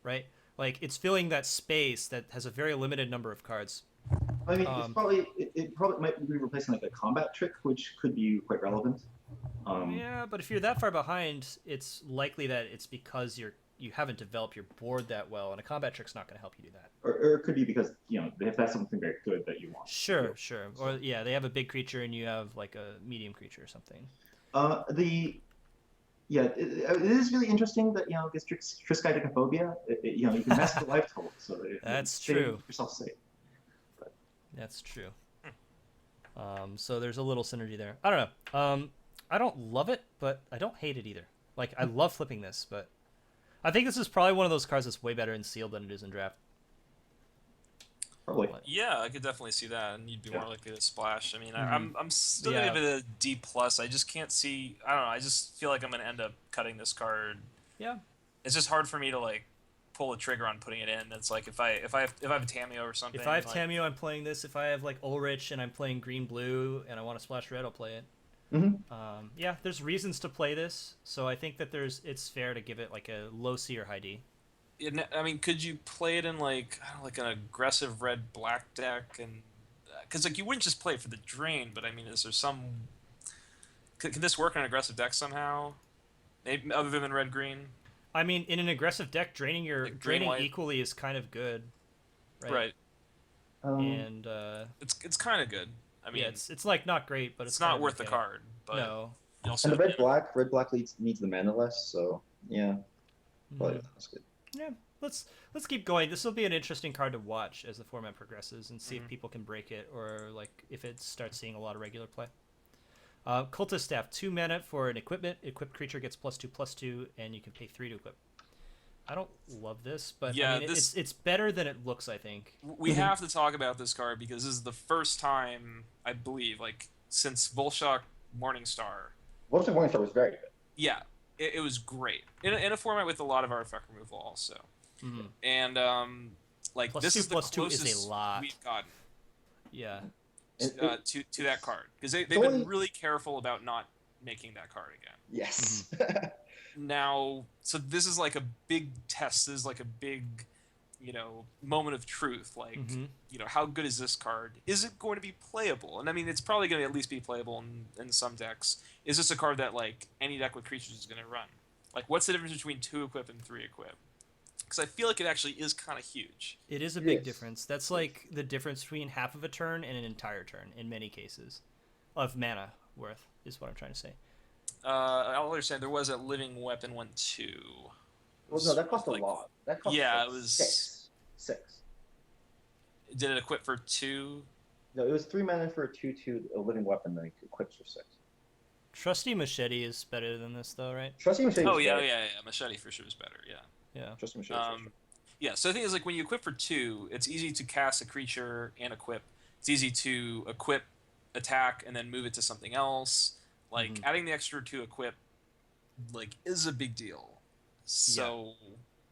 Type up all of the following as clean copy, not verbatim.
right? Like it's filling that space that has a very limited number of cards. I mean, it probably might be replacing like a combat trick, which could be quite relevant. Um, Yeah, but if you're that far behind, it's likely that it's because you haven't developed your board that well, and a combat trick's not going to help you do that. or it could be because if that's something very good that you want. Sure, sure. Or So yeah, they have a big creature and you have like a medium creature or something. the yeah, it is really interesting that this triskaidekaphobia. You can mess with the life total, so that That's stay true. yourself safe. But That's true. So there's a little synergy there. I don't know. I don't love it, but I don't hate it either. Like I love flipping this, but I think this is probably one of those cards that's way better in sealed than it is in draft. probably, What? Yeah, I could definitely see that, and you'd be yeah. more likely to splash. I mean, Mhm. I'm still Yeah. gonna give it a D plus. I just can't see. I don't know. I just feel like I'm gonna end up cutting this card. Yeah. It's just hard for me to like pull the trigger on putting it in. It's like if I have a Tameo or something. If I have like, Tameo, I'm playing this. If I have like Ulrich and I'm playing green blue and I want to splash red, I'll play it. Hmm. Yeah, there's reasons to play this, so I think that it's fair to give it like a low C or high D. I mean, could you play it in like I don't know, like an aggressive red black deck and because like you wouldn't just play it for the drain, but I mean, is there some could this work in an aggressive deck somehow? Maybe other than red green, I mean, in an aggressive deck, like green draining white, equally is kind of good, right? right? Um, And It's kind of good. I mean, yeah, it's like not great, but it's it's kind not of worth the okay. card, but No. you and also the red black needs the mana less, so yeah, probably Mhm. that's good. Yeah, let's keep going. This will be an interesting card to watch as the format progresses and see if Mhm. people can break it or like if it starts seeing a lot of regular play. Cultist Staff, 2 mana for an equipment. Equipped creature gets +2/+2, and you can pay 3 to equip. I don't love this, but Yeah, I mean it's better than it looks. I think. we have to talk about this card because this is the first time I believe, like since Volshock Morningstar. Wolf's Morningstar was very good. Yeah, it was great in a format with a lot of artifact removal also, Mhm. and like Plus this two is the plus two is a closest lot. we've gotten Yeah. to that card because they've only- been really careful about not making that card again. Yes. Now, so this is like a big test. This is like a big, moment of truth. Like, Mhm. how good is this card? Is it going to be playable? And I mean, it's probably going to at least be playable in some decks. Is this a card that like any deck with creatures is going to run? Like, what's the difference between 2 equip and 3 equip? Because I feel like it actually is kind of huge. It is a It big is. difference. That's like the difference between half of a turn and an entire turn in many cases, of mana worth is what I'm trying to say. I'll understand. There was a living weapon one too. Well, no, that cost a Like, lot. That cost yeah, like it was six. Did it equip for 2? No, it was 3 mana for a 2/2, a living weapon that equips for 6. Trusty Machete is better than this, though, right? Trusty Machete. Oh is yeah, very- yeah, yeah. Machete for sure is better. Yeah. Yeah. Trusty Machete. is very Um, yeah. So the thing is, like, when you equip for 2, it's easy to cast a creature and equip. It's easy to equip, attack, and then move it to something else. Like Mhm. adding the extra to equip, like, is a big deal. So,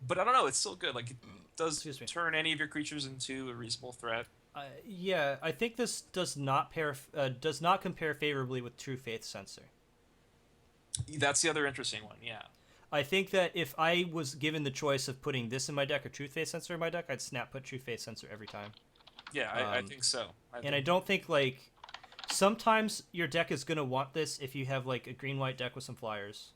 but I don't know. It's still good. Like, it does Excuse me. turn any of your creatures into a reasonable threat. Yeah, I think this does not compare favorably with True Faith Sensor. That's the other interesting one. Yeah. I think that if I was given the choice of putting this in my deck or True Faith Sensor in my deck, I'd snap put True Faith Sensor every time. Yeah, I Um, think so. And I don't think like sometimes your deck is gonna want this if you have like a green-white deck with some flyers,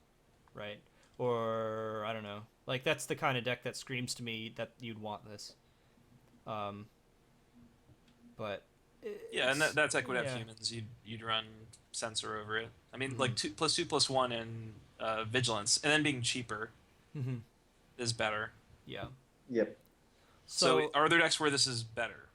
right? Or I don't know, like that's the kind of deck that screams to me that you'd want this. But Yeah, and that deck would have yeah. humans. You'd run Sensor over it. I mean, Mhm. like 2+2+1 and Vigilance, and then being cheaper Mhm. is better. Yeah. Yep. So, are there decks where this is better?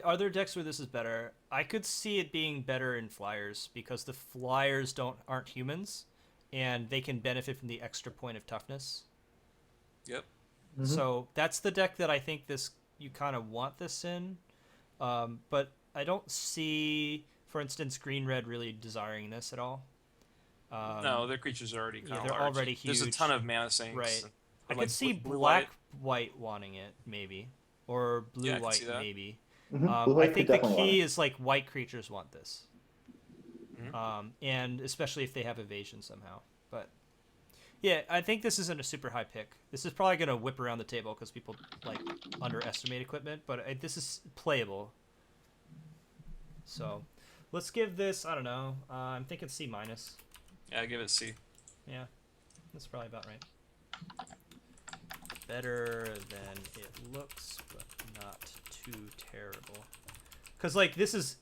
Are there decks where this is better? I could see it being better in flyers because the flyers aren't humans, and they can benefit from the extra point of toughness. Yep. Mhm. So that's the deck that I think you kind of want this in, but I don't see, for instance, green red really desiring this at all. No, their creatures are already kind of they're large. already There's a huge. ton of mana sinks. Right. and, I like, could see blue black white. white wanting it maybe, or blue Yeah, I could white see that. maybe. Mhm. Blue I White could think the definitely want key it. is like white creatures want this. Mhm. And especially if they have evasion somehow. But Yeah, I think this isn't a super high pick. This is probably gonna whip around the table because people like underestimate equipment, but this is playable. So, let's give this. I don't know. I'm thinking C minus. Yeah, give it a C. Yeah, that's probably about right. Better than it looks, but not too terrible. Because like this is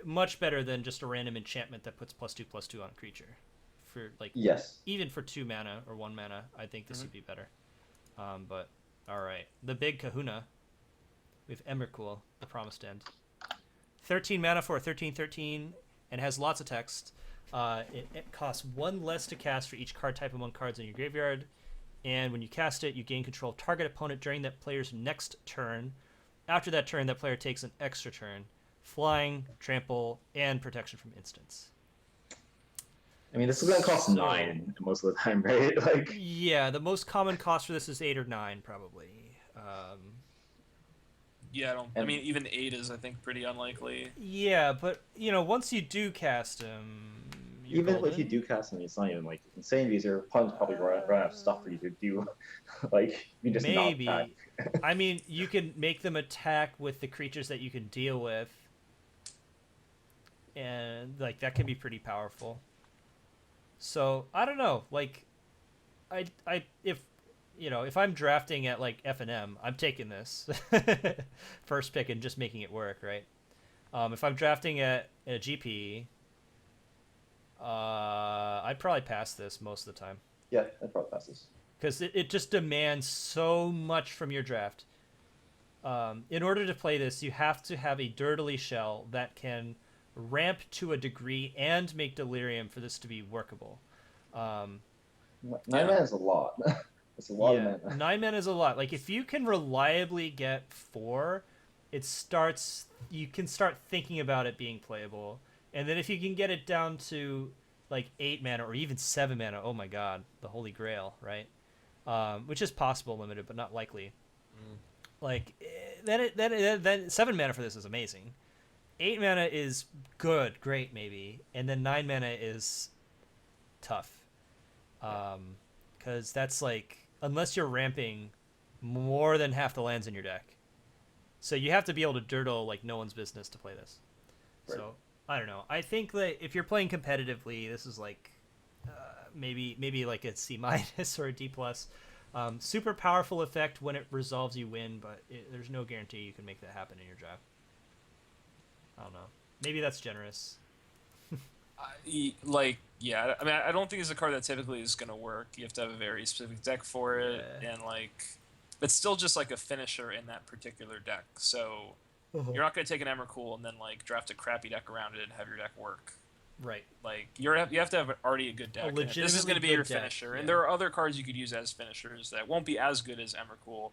much better than just a random enchantment that puts +2/+2 on a creature. For like Yes. even for 2 mana or 1 mana, I think this would be better. But all right, the big Kahuna. We have Emrakul, the Promised End. 13 mana for a 13/13 and has lots of text. It costs 1 less to cast for each card type among cards in your graveyard. And when you cast it, you gain control of target opponent during that player's next turn. After that turn, that player takes an extra turn. Flying, trample, and protection from instants. I mean, this is going to cost 9 most of the time, right? Like, yeah, the most common cost for this is 8 or 9, probably. Yeah, I mean, even 8 is, I think, pretty unlikely. Yeah, but, once you do cast him... Even if you do cast him, it's not even, like, insane because your opponent's probably run out of stuff for you to do. Like, you just Maybe. not attack. I mean, you can make them attack with the creatures that you can deal with. And, like, that can be pretty powerful. So, I don't know. Like, if I'm drafting at, like, F&M, I'm taking this first pick and just making it work, right? If I'm drafting at a GP, I'd probably pass this most of the time. Yeah, I'd probably pass this. Because it just demands so much from your draft. In order to play this, you have to have a Dirtily Shell that can ramp to a degree and make Delirium for this to be workable. 9 mana is a lot. It's a lot of mana. 9 mana is a lot. Like, if you can reliably get 4, you can start thinking about it being playable. And then if you can get it down to, like, 8 mana or even 7 mana, oh my god, the holy grail, right? Which is possible limited, but not likely. Like, then 7 mana for this is amazing. 8 mana is good, great, maybe. And then 9 mana is tough. Because that's like, unless you're ramping more than half the lands in your deck. So you have to be able to dirtle like no one's business to play this. Right. So, I don't know. I think that if you're playing competitively, this is like maybe like a C- or a D+. Super powerful effect when it resolves, you win, but there's no guarantee you can make that happen in your draft. I don't know. Maybe that's generous. Yeah. I mean, I don't think it's a card that typically is going to work. You have to have a very specific deck for it, and like, it's still just like a finisher in that particular deck. So you're not going to take an Emrakul and then like draft a crappy deck around it and have your deck work. Right. Like you have to have already a good deck. This is going to be your finisher, and there are other cards you could use as finishers that won't be as good as Emrakul,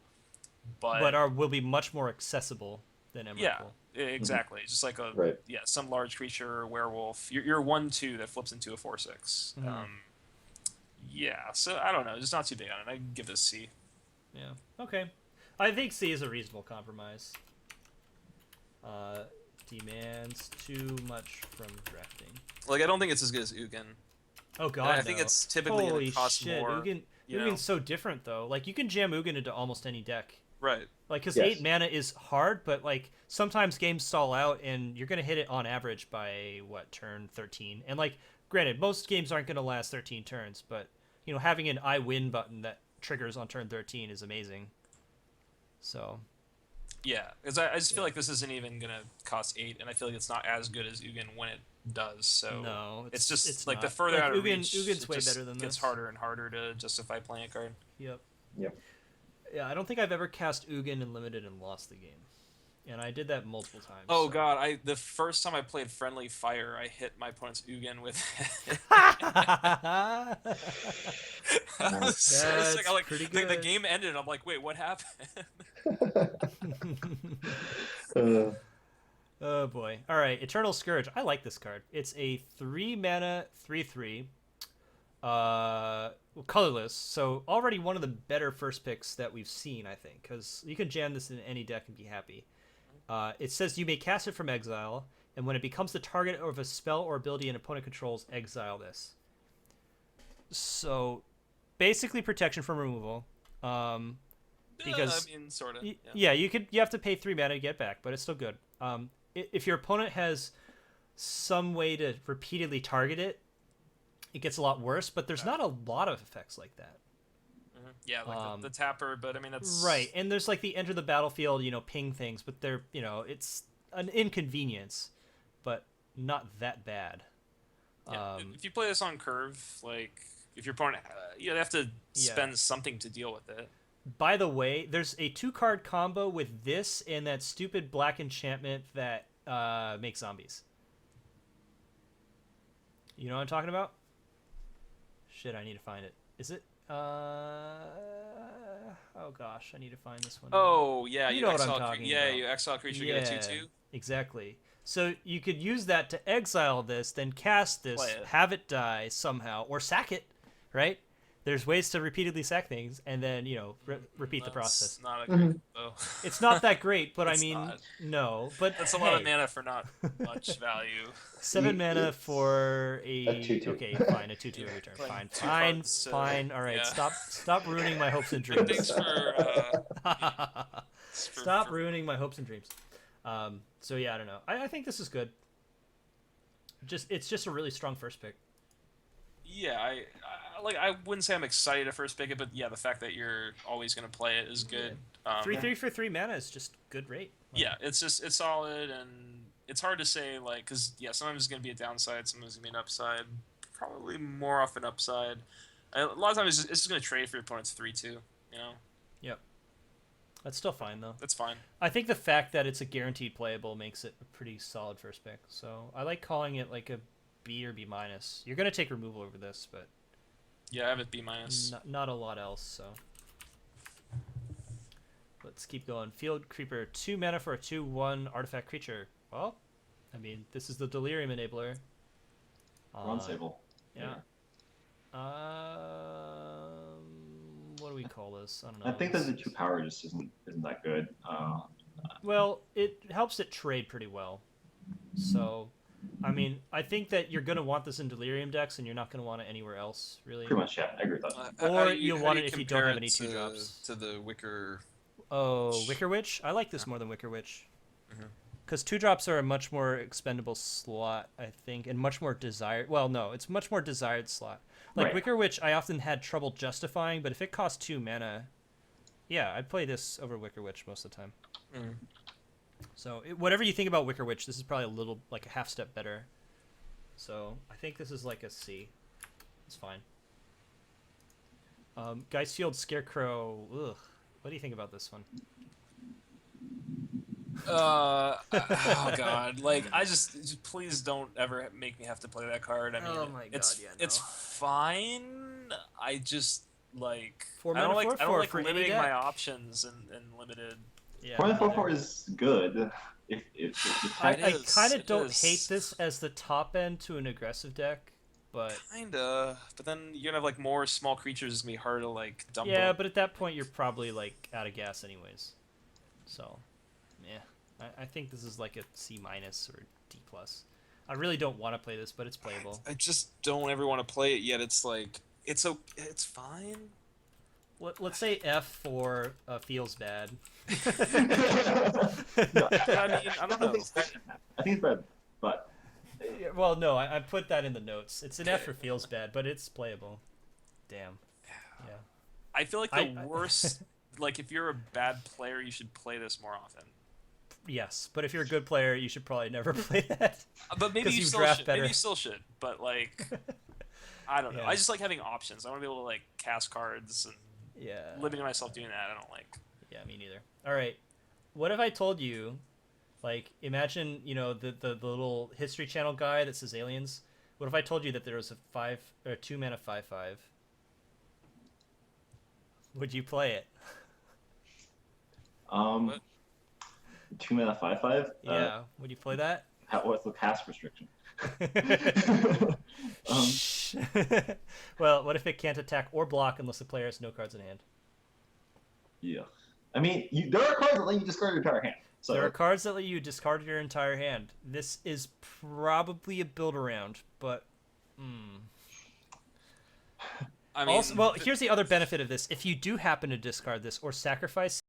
but will be much more accessible than Emrakul. Yeah. Exactly. Mm-hmm. Just like some large creature or werewolf. You're 1/2 that flips into a 4/6. So I don't know. Just not too big on it. I'd give this C. Yeah. Okay. I think C is a reasonable compromise. Demands too much from drafting. Like, I don't think it's as good as Ugin. Oh god, I think it's typically going to cost more. Ugin's so different though. Like, you can jam Ugin into almost any deck. Right. Like, because 8 mana is hard, but, like, sometimes games stall out, and you're going to hit it on average by, turn 13? And, like, granted, most games aren't going to last 13 turns, but, having an I win button that triggers on turn 13 is amazing. So. Yeah, because I just feel like this isn't even going to cost 8, and I feel like it's not as good as Ugin when it does, so. No, it's like not. the further out it Ugin's way better than this. It's harder and harder to justify playing a card. Yep. Yeah, I don't think I've ever cast Ugin in Limited and lost the game. And I did that multiple times. Oh, so. God. The first time I played Friendly Fire, I hit my opponent's Ugin with it. That's pretty good. The game ended, and I'm like, wait, what happened? Oh, boy. All right, Eternal Scourge. I like this card. It's a 3 mana, 3/3. Colorless, so already one of the better first picks that we've seen, I think, because you can jam this in any deck and be happy. It says you may cast it from exile, and when it becomes the target of a spell or ability an opponent controls, exile this. So basically protection from removal. Because I mean, sort of. yeah, you have to pay 3 mana to get back, but it's still good. If your opponent has some way to repeatedly target it, it gets a lot worse. But there's not a lot of effects like that. Mm-hmm. Yeah, like the tapper, but I mean that's right. And there's like the enter the battlefield, ping things, but they're it's an inconvenience, but not that bad. Yeah. If you play this on curve, like if your opponent, you have to spend something to deal with it. By the way, there's a 2-card combo with this and that stupid black enchantment that makes zombies. You know what I'm talking about? Shit, I need to find it. Is it? Oh gosh, I need to find this one. Oh yeah, you know what I'm talking about. You exile creature, get a 2/2. Exactly. So you could use that to exile this, then cast this, have it die somehow, or sack it, right? There's ways to repeatedly sack things, and then repeat the process. Not a great, though. It's not that great, but I mean, not. no. But that's a lot of mana for not much value. 7 mana for a 2/2. Okay, fine, a 2/2 every turn. Fine. All right, stop ruining my hopes and dreams. Thanks for. Stop ruining my hopes and dreams. So yeah, I don't know. I think this is good. It's just a really strong first pick. Yeah, I wouldn't say I'm excited to first pick it, but yeah, the fact that you're always going to play it is good. 3/3 for 3 mana is just good rate. Yeah, it's solid, and it's hard to say, like, because sometimes it's going to be a downside, sometimes it's going to be an upside. Probably more often upside. A lot of times it's just going to trade for your opponent's 3/2. Yep. That's still fine though. That's fine. I think the fact that it's a guaranteed playable makes it a pretty solid first pick. So I like calling it like a B or B minus. You're gonna take removal over this, but yeah, I have it B minus. Not a lot else. So let's keep going. Field Creeper, 2 mana for a 2/1 artifact creature. Well, I mean, this is the Delirium Enabler. Unstable. Yeah. What do we call this? I don't know. I think that the 2 power just isn't that good. Well, it helps it trade pretty well. So, I mean, I think that you're going to want this in Delirium decks, and you're not going to want it anywhere else, really. Pretty much, yeah. I agree with that. Or you'll want it if you don't have any 2-drops. To the Wicker... Oh, Wicker Witch? I like this more than Wicker Witch. Because 2-drops are a much more expendable slot, I think, and much more desired... Well, no, it's much more desired slot. Like, right. Wicker Witch, I often had trouble justifying, but if it costs 2 mana... Yeah, I'd play this over Wicker Witch most of the time. So, whatever you think about Wicker Witch, this is probably a little, like, a half step better. So, I think this is like a C. It's fine. Geistfield Scarecrow, ugh. What do you think about this one? Oh god, like I just please don't ever make me have to play that card. I mean, oh my god, it's fine. I just like 4 I don't mana, like limiting my options and limited. Yeah, 4 is good. I kind of don't hate this as the top end to an aggressive deck, but kinda. But then you're gonna have like more small creatures. It's gonna be hard to like dump. Yeah, them. But at that point you're probably like out of gas anyways. So, yeah, I think this is like a C minus or D plus. I really don't want to play this, but it's playable. I just don't ever want to play it yet. It's like it's fine. Let's say F for feels bad. I mean, I don't know. I think it's bad, but well, no, I put that in the notes. It's an F for feels bad, but it's playable. Damn. Yeah. I feel like the worst. Like if you're a bad player, you should play this more often. Yes, but if you're a good player, you should probably never play that. But maybe you still should. Maybe you still should. But like, I don't know. I just like having options. I want to be able to like cast cards and limiting myself doing that. I don't like. Yeah, me neither. All right, what if I told you, like, imagine the little History Channel guy that says aliens. What if I told you that there was a 2 mana 5/5? Would you play it? 2 mana 5/5. Yeah. Would you play that? What's the cast restriction? Well, what if it can't attack or block unless the player has no cards in hand? Yeah. I mean, there are cards that let you discard your entire hand. So there are cards that let you discard your entire hand. This is probably a build around, but I mean, also, well, here's the other benefit of this. If you do happen to discard this or sacrifice